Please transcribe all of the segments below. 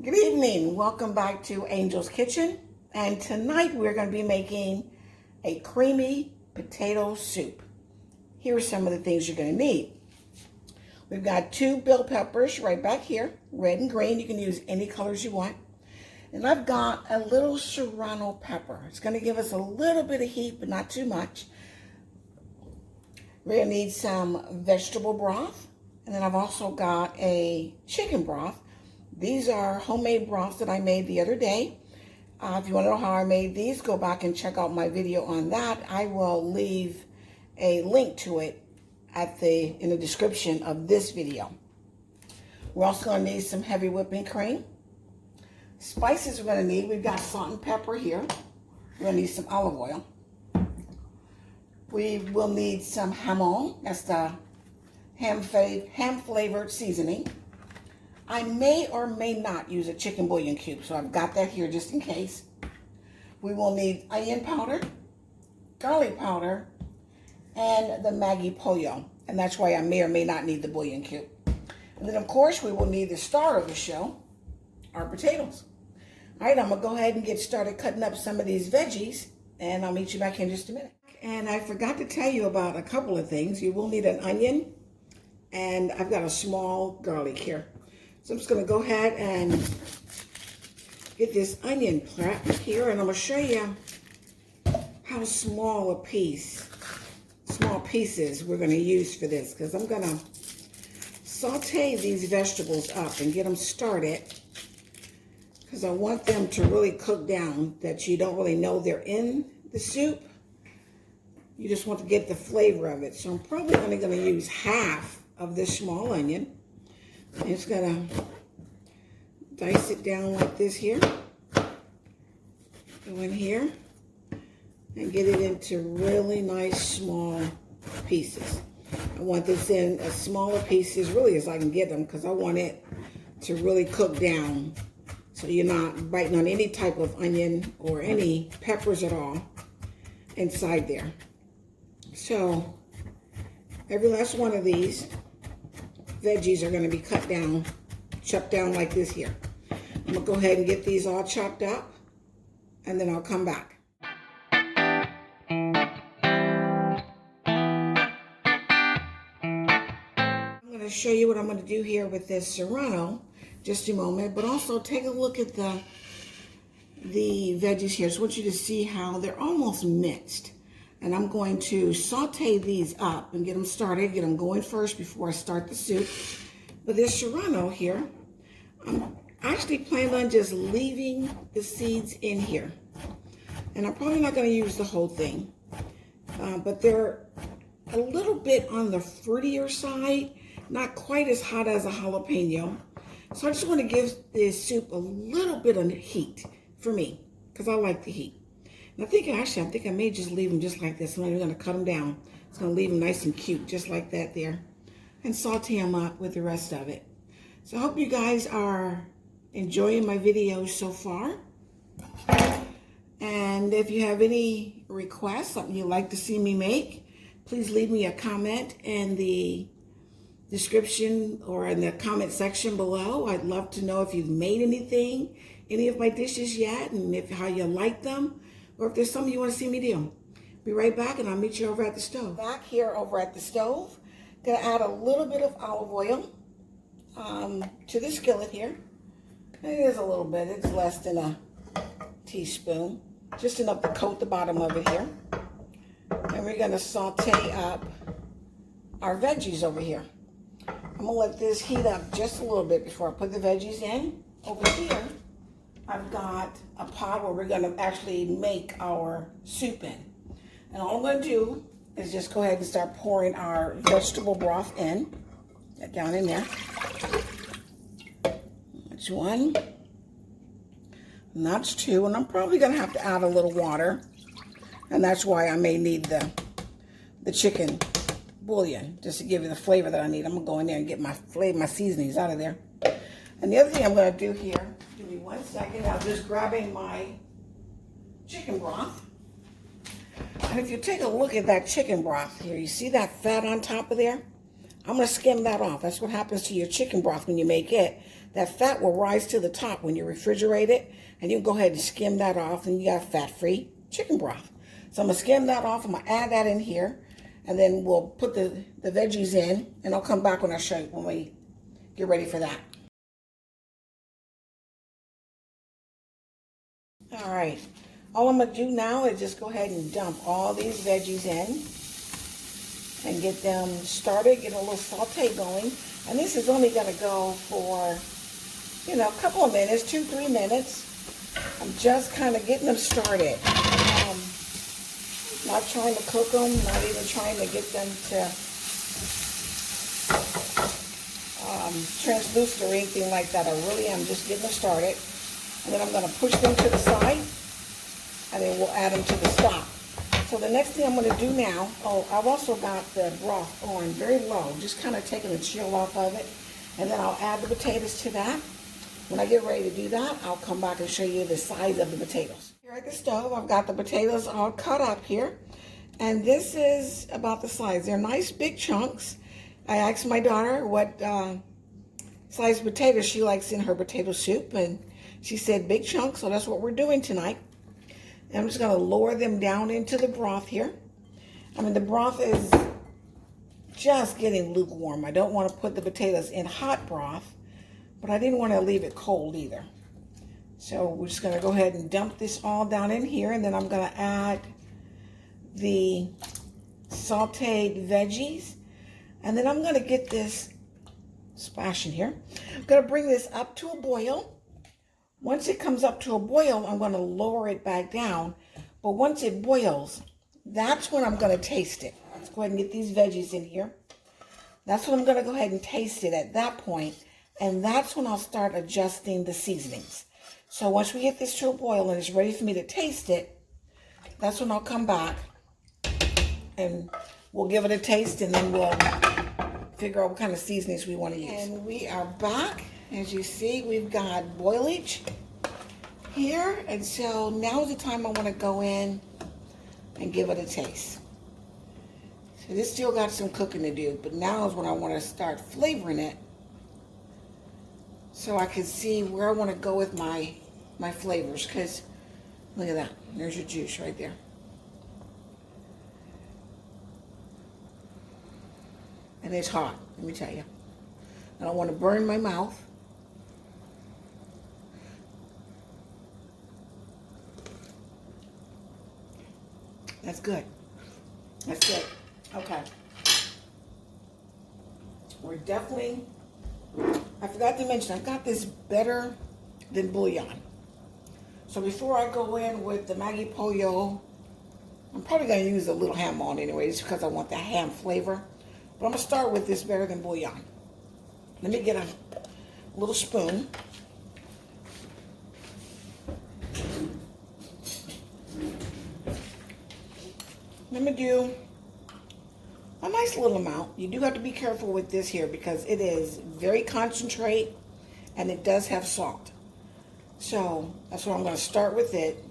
Good evening. Welcome back to Angel's Kitchen. And tonight we're going to be making a creamy potato soup. Here are some of the things you're going to need. We've got 2 bell peppers right back here, red and green. You can use any colors you want. And I've got a little serrano pepper. It's going to give us a little bit of heat, but not too much. We're going to need some vegetable broth. And then I've also got a chicken broth. These are homemade broths that I made the other day. If you want to know how I made these, go back and check out my video on that. I will leave a link to it in the description of this video. We're also going to need some heavy whipping cream. Spices we're going to need, we've got salt and pepper here. We're going to need some olive oil. We will need some jamon, that's the ham flavored seasoning. I may or may not use a chicken bouillon cube, so I've got that here just in case. We will need onion powder, garlic powder, and the Maggie pollo. And that's why I may or may not need the bouillon cube. And then, of course, we will need the star of the show, our potatoes. All right, I'm going to go ahead and get started cutting up some of these veggies, and I'll meet you back in just a minute. And I forgot to tell you about a couple of things. You will need an onion, and I've got a small garlic here. So I'm just going to go ahead and get this onion prepped here, and I'm going to show you how small pieces we're going to use for this, because I'm going to saute these vegetables up and get them started, because I want them to really cook down, that you don't really know they're in the soup. You just want to get the flavor of it. So I'm probably only going to use half of this small onion. I'm just going to dice it down like this here. Go in here and get it into really nice small pieces. I want this in as smaller pieces really as I can get them, because I want it to really cook down, so you're not biting on any type of onion or any peppers at all inside there. So every last one of these veggies are going to be cut down, chopped down like this here. I'm going to go ahead and get these all chopped up, and then I'll come back. I'm going to show you what I'm going to do here with this serrano just a moment, but also take a look at the veggies here. So I want you to see how they're almost mixed. And I'm going to saute these up and get them started, get them going first before I start the soup. But this serrano here, I'm actually planning on just leaving the seeds in here. And I'm probably not going to use the whole thing. But they're a little bit on the fruitier side, not quite as hot as a jalapeno. So I just want to give this soup a little bit of heat for me, because I like the heat. And I think I may just leave them just like this. I'm not even going to cut them down. It's going to leave them nice and cute, just like that there. And saute them up with the rest of it. So I hope you guys are enjoying my videos so far. And if you have any requests, something you'd like to see me make, please leave me a comment in the description or in the comment section below. I'd love to know if you've made anything, any of my dishes yet, and how you like them, or if there's something you want to see me do. Be right back, and I'll meet you over at the stove. Back here over at the stove, gonna add a little bit of olive oil to the skillet here. It is a little bit, it's less than a teaspoon, just enough to coat the bottom of it here. And we're gonna saute up our veggies over here. I'm gonna let this heat up just a little bit before I put the veggies in. Over here, I've got a pot where we're going to actually make our soup in. And all I'm going to do is just go ahead and start pouring our vegetable broth in. Get down in there. That's 1. And that's 2. And I'm probably going to have to add a little water. And that's why I may need the chicken bouillon, just to give you the flavor that I need. I'm going to go in there and get my seasonings out of there. And the other thing I'm going to do here, give me 1 second, I'm just grabbing my chicken broth. And if you take a look at that chicken broth here, you see that fat on top of there? I'm going to skim that off. That's what happens to your chicken broth when you make it. That fat will rise to the top when you refrigerate it, and you can go ahead and skim that off, and you got fat-free chicken broth. So I'm going to skim that off. I'm going to add that in here, and then we'll put the veggies in, and I'll come back when I show you when we get ready for that. All right. All I'm going to do now is just go ahead and dump all these veggies in and get them started, get a little saute going. And this is only going to go for, you know, a couple of minutes, 2-3 minutes. I'm just kind of getting them started. Not trying to cook them, not even trying to get them to translucent or anything like that. I really am just getting them started. And then I'm going to push them to the side, and then we'll add them to the stock. So the next thing I'm going to do now, I've also got the broth on very low, just kind of taking the chill off of it. And then I'll add the potatoes to that. When I get ready to do that, I'll come back and show you the size of the potatoes. Here at the stove, I've got the potatoes all cut up here. And this is about the size. They're nice big chunks. I asked my daughter what size potatoes she likes in her potato soup, and she said big chunks, so that's what we're doing tonight. And I'm just going to lower them down into the broth here. I mean, the broth is just getting lukewarm. I don't want to put the potatoes in hot broth, but I didn't want to leave it cold either. So we're just going to go ahead and dump this all down in here, and then I'm going to add the sauteed veggies, and then I'm going to get this splash in here. I'm going to bring this up to a boil. Once it comes up to a boil, I'm going to lower it back down. But once it boils, that's when I'm going to taste it. Let's go ahead and get these veggies in here. That's when I'm going to go ahead and taste it at that point. And that's when I'll start adjusting the seasonings. So once we get this to a boil and it's ready for me to taste it, that's when I'll come back and we'll give it a taste, and then we'll figure out what kind of seasonings we want to use. And we are back. As you see, we've got boilage here, and so now is the time I want to go in and give it a taste. So this still got some cooking to do, but now is when I want to start flavoring it so I can see where I want to go with my flavors, because look at that. There's your juice right there. And it's hot, let me tell you. I don't want to burn my mouth. That's good. That's good. Okay. We're definitely, I forgot to mention, I've got this better than bullion. So before I go in with the Maggie pollo, I'm probably going to use a little ham on anyway, just because I want the ham flavor. But I'm going to start with this better than bullion. Let me get a little spoon. Let me do a nice little amount. You do have to be careful with this here because it is very concentrate and it does have salt. So that's what I'm going to start with it.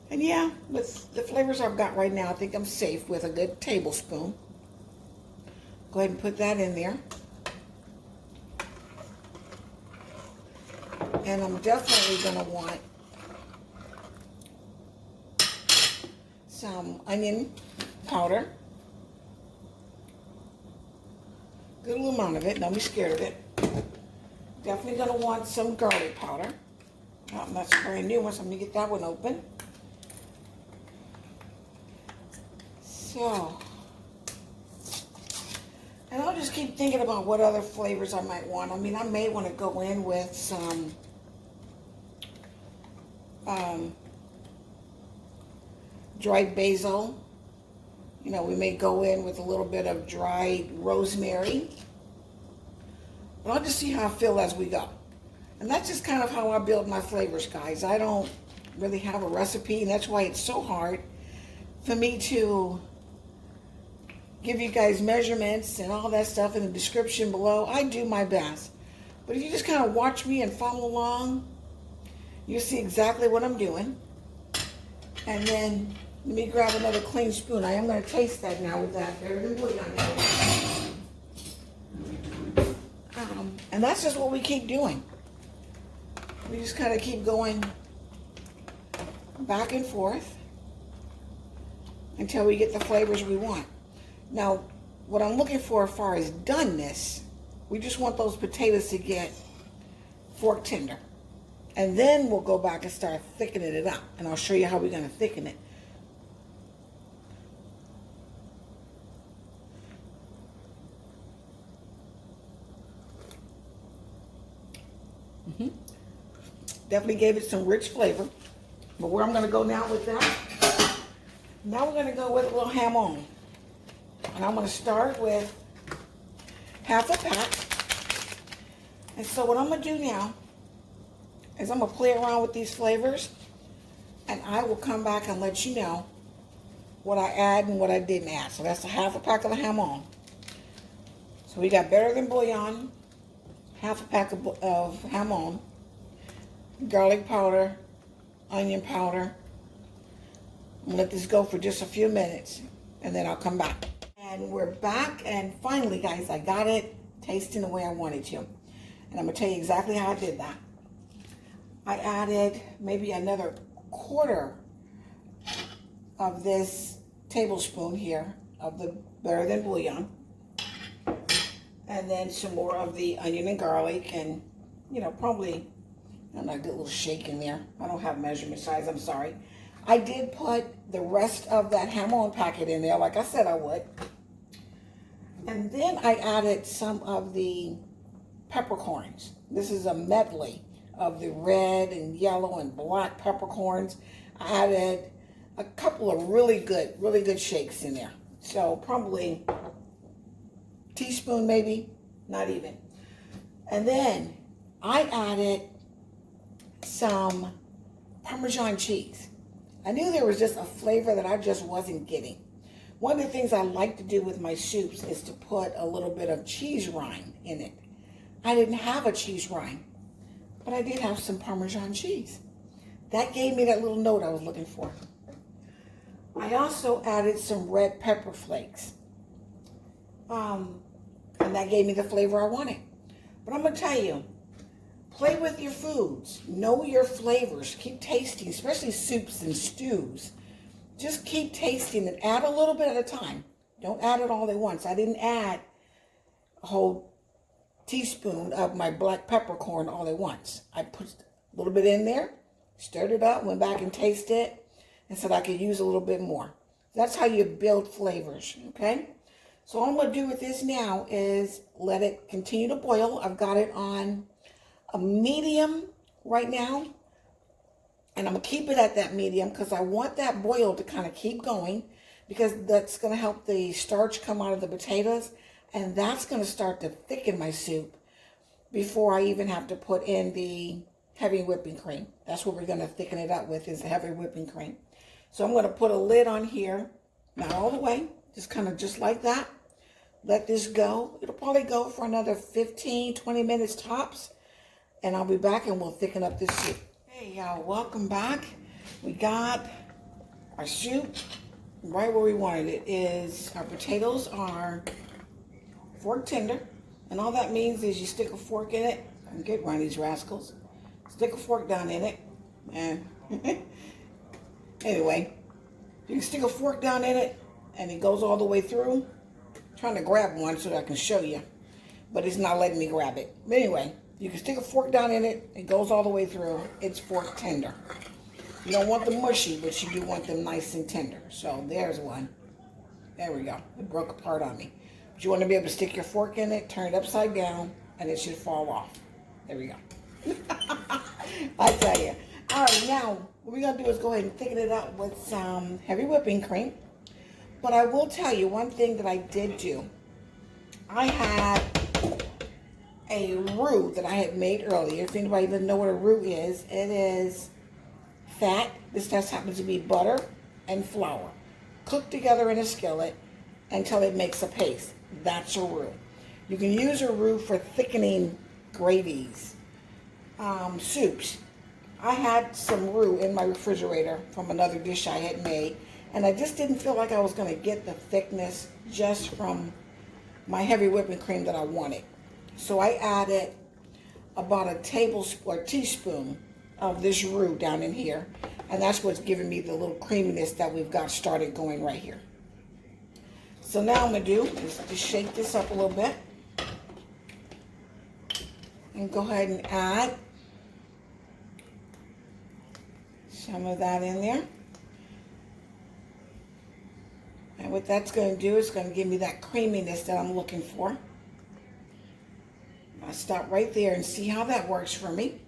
And yeah, with the flavors I've got right now, I think I'm safe with a good tablespoon. Go ahead and put that in there. And I'm definitely going to want some onion powder. Good little amount of it. Don't be scared of it. Definitely going to want some garlic powder. That's a very new one, so I'm going to get that one open. So, and I'll just keep thinking about what other flavors I might want. I mean, I may want to go in with some dried basil. You know, we may go in with a little bit of dried rosemary. But I'll just see how I feel as we go. And that's just kind of how I build my flavors, guys. I don't really have a recipe, and that's why it's so hard for me to give you guys measurements and all that stuff in the description below. I do my best. But if you just kind of watch me and follow along, you'll see exactly what I'm doing. And then let me grab another clean spoon. I am going to taste that now with that better than bullion. And that's just what we keep doing. We just kind of keep going back and forth until we get the flavors we want. Now, what I'm looking for as far as doneness, we just want those potatoes to get fork tender. And then we'll go back and start thickening it up. And I'll show you how we're going to thicken it. Definitely gave it some rich flavor. But where I'm going to go now with that, now we're going to go with a little jamon. And I'm going to start with half a pack. And so what I'm going to do now is I'm going to play around with these flavors, and I will come back and let you know what I add and what I didn't add. So that's a half a pack of the jamon. So we got better than bouillon, half a pack of jamon, garlic powder, onion powder. I'm going to let this go for just a few minutes, and then I'll come back. And we're back, and finally, guys, I got it tasting the way I wanted to. And I'm going to tell you exactly how I did that. I added maybe another quarter of this tablespoon here of the better than bouillon. And then some more of the onion and garlic, and, you know, probably, I don't know, a good little shake in there. I don't have measurement size, I'm sorry. I did put the rest of that jamon packet in there, like I said I would. And then I added some of the peppercorns. This is a medley of the red and yellow and black peppercorns. I added a couple of really good shakes in there. So probably a teaspoon maybe, not even. And then I added some Parmesan cheese. I knew there was just a flavor that I just wasn't getting. One of the things I like to do with my soups is to put a little bit of cheese rind in it. I didn't have a cheese rind, but I did have some Parmesan cheese. That gave me that little note I was looking for. I also added some red pepper flakes. And that gave me the flavor I wanted. But I'm going to tell you, play with your foods. Know your flavors. Keep tasting, especially soups and stews. Just keep tasting and add a little bit at a time. Don't add it all at once. I didn't add a whole teaspoon of my black peppercorn all at once. I put a little bit in there, stirred it up, went back and tasted it, and said I could use a little bit more. That's how you build flavors, okay? So all I'm going to do with this now is let it continue to boil. I've got it on a medium right now, and I'm going to keep it at that medium because I want that boil to kind of keep going, because that's going to help the starch come out of the potatoes, and that's going to start to thicken my soup before I even have to put in the heavy whipping cream. That's what we're going to thicken it up with, is the heavy whipping cream. So I'm going to put a lid on here, not all the way, just kind of just like that. Let this go. It'll probably go for another 15, 20 minutes tops, and I'll be back and we'll thicken up this soup. Hey y'all, welcome back. We got our soup right where we wanted it. Is our potatoes are fork tender, and all that means is you stick a fork in it. I can get one of these rascals. Stick a fork down in it, and anyway, you can stick a fork down in it, and it goes all the way through. I'm trying to grab one so that I can show you, but it's not letting me grab it. But anyway, you can stick a fork down in it. It goes all the way through. It's fork tender. You don't want them mushy, but you do want them nice and tender. So there's one. There we go. It broke apart on me. But you want to be able to stick your fork in it, turn it upside down, and it should fall off. There we go. I tell you. All right, now what we're going to do is go ahead and thicken it up with some heavy whipping cream. But I will tell you one thing that I did do. I had a roux that I had made earlier. If anybody doesn't know what a roux is, it is fat. This just happens to be butter and flour cooked together in a skillet until it makes a paste. That's a roux. You can use a roux for thickening gravies, soups. I had some roux in my refrigerator from another dish I had made, and I just didn't feel like I was going to get the thickness just from my heavy whipping cream that I wanted. So I added about a tablespoon or teaspoon of this roux down in here. And that's what's giving me the little creaminess that we've got started going right here. So now I'm going to do is just shake this up a little bit. And go ahead and add some of that in there. And what that's going to do is going to give me that creaminess that I'm looking for. I'll stop right there and see how that works for me.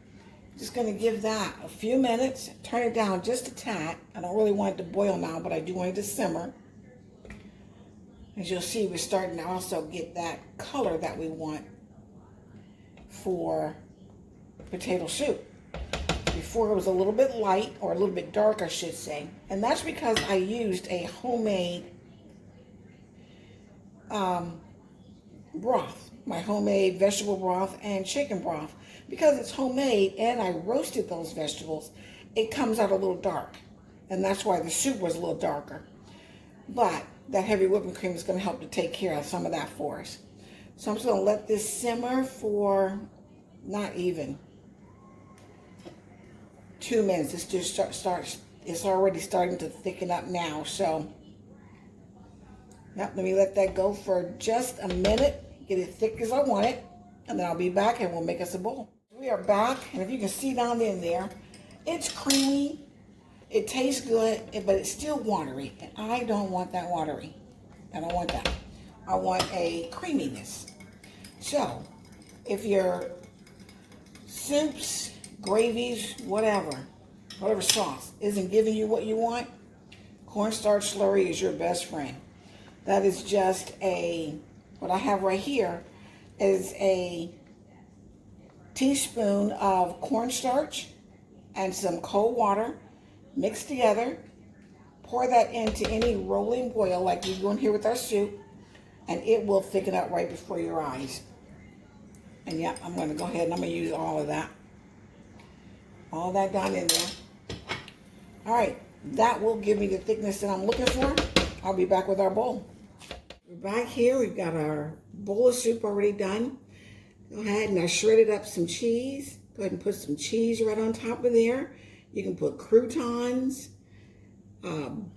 Just going to give that a few minutes, turn it down just a tad. I don't really want it to boil now, but I do want it to simmer. As you'll see, we're starting to also get that color that we want for potato soup. Before it was a little bit light, or a little bit dark, I should say. And that's because I used a homemade broth, my homemade vegetable broth and chicken broth. Because it's homemade and I roasted those vegetables, it comes out a little dark. And that's why the soup was a little darker. But that heavy whipping cream is going to help to take care of some of that for us. So I'm just going to let this simmer for not even 2 minutes. It's just it's already starting to thicken up now. So yep, let me let that go for just a minute, get it thick as I want it, and then I'll be back and we'll make us a bowl. We are back, and if you can see down in there, it's creamy, it tastes good, but it's still watery, and I don't want that watery. I don't want that. I want a creaminess. So, if your soups, gravies, whatever sauce isn't giving you what you want, cornstarch slurry is your best friend. That is just what I have right here is a teaspoon of cornstarch and some cold water mixed together. Pour that into any rolling boil like we're doing here with our soup, and it will thicken up right before your eyes. And yeah, I'm going to go ahead and I'm going to use all of that. All that down in there. All right, that will give me the thickness that I'm looking for. I'll be back with our bowl. We're back here. We've got our bowl of soup already done. Go ahead and I shredded up some cheese. Go ahead and put some cheese right on top of there. You can put croutons,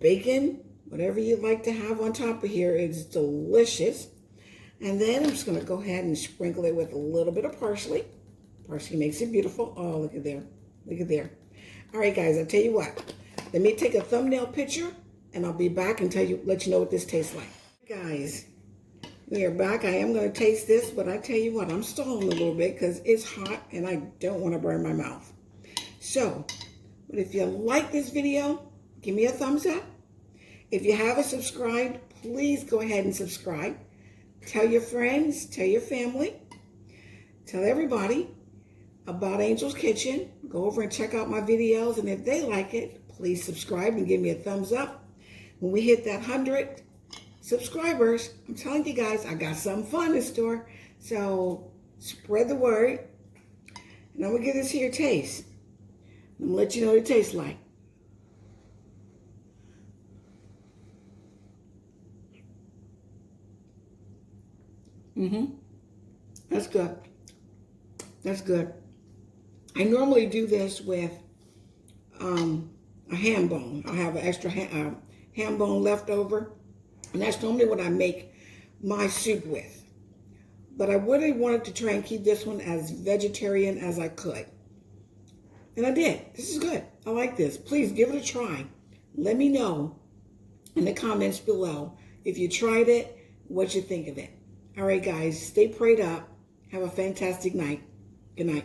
bacon, whatever you'd like to have on top of here. It's delicious. And then I'm just going to go ahead and sprinkle it with a little bit of parsley. Parsley makes it beautiful. Oh, look at there. Look at there. All right, guys, I'll tell you what. Let me take a thumbnail picture, and I'll be back and let you know what this tastes like. Guys, we are back. I am going to taste this, but I tell you what, I'm stalling a little bit because it's hot, and I don't want to burn my mouth. So, but if you like this video, give me a thumbs up. If you haven't subscribed, please go ahead and subscribe. Tell your friends, tell your family, tell everybody about Angel's Kitchen. Go over and check out my videos, and if they like it, please subscribe and give me a thumbs up. When we hit that 100 subscribers, I'm telling you guys, I got something fun in store. So spread the word, and I'm gonna give this here a taste. I'm gonna let you know what it tastes like. That's good. That's good. I normally do this with a ham bone. I have an extra ham bone left over, and that's normally what I make my soup with. But I really wanted to try and keep this one as vegetarian as I could. And I did. This is good. I like this. Please give it a try. Let me know in the comments below if you tried it, what you think of it. All right, guys, stay prayed up. Have a fantastic night. Good night.